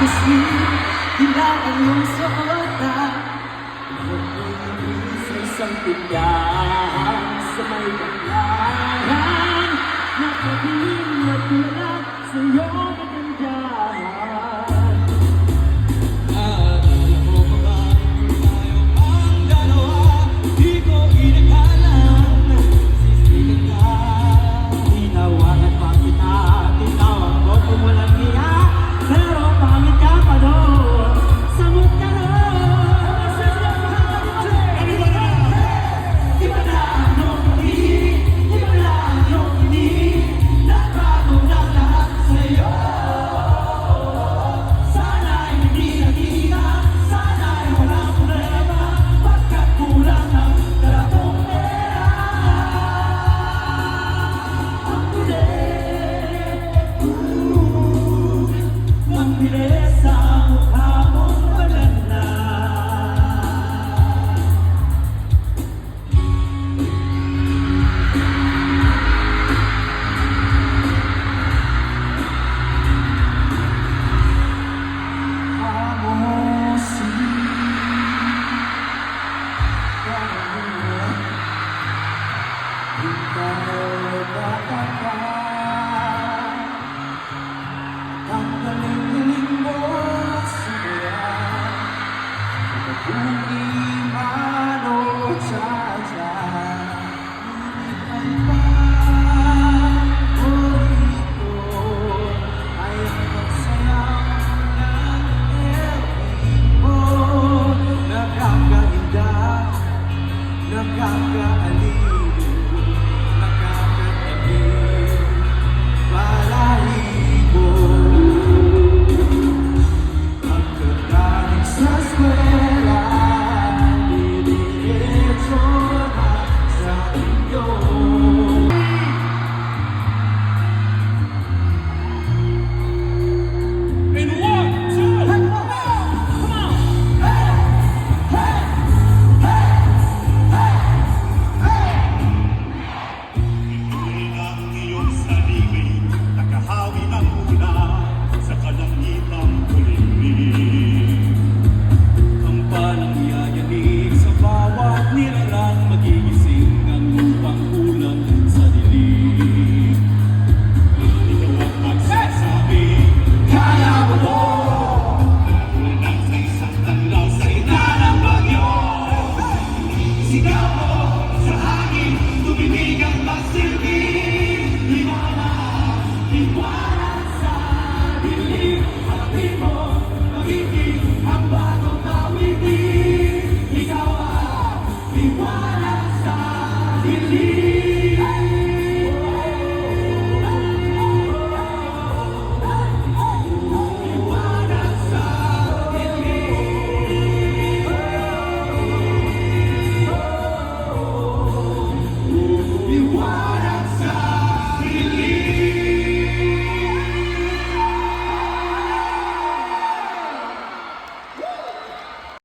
Kasi hilaw ang iyong suotan. Sa isang tindahan sa may banglahan, nakadilim na tulad sa iyong kagandahan. Alam mo ba ba, tayo ang dalawa, di ko inakalang sisigan ka. Tinawagan pa kita, tinawag ko kung walang hiya, pero pangit ka pa doon, samot ka doon. Believe.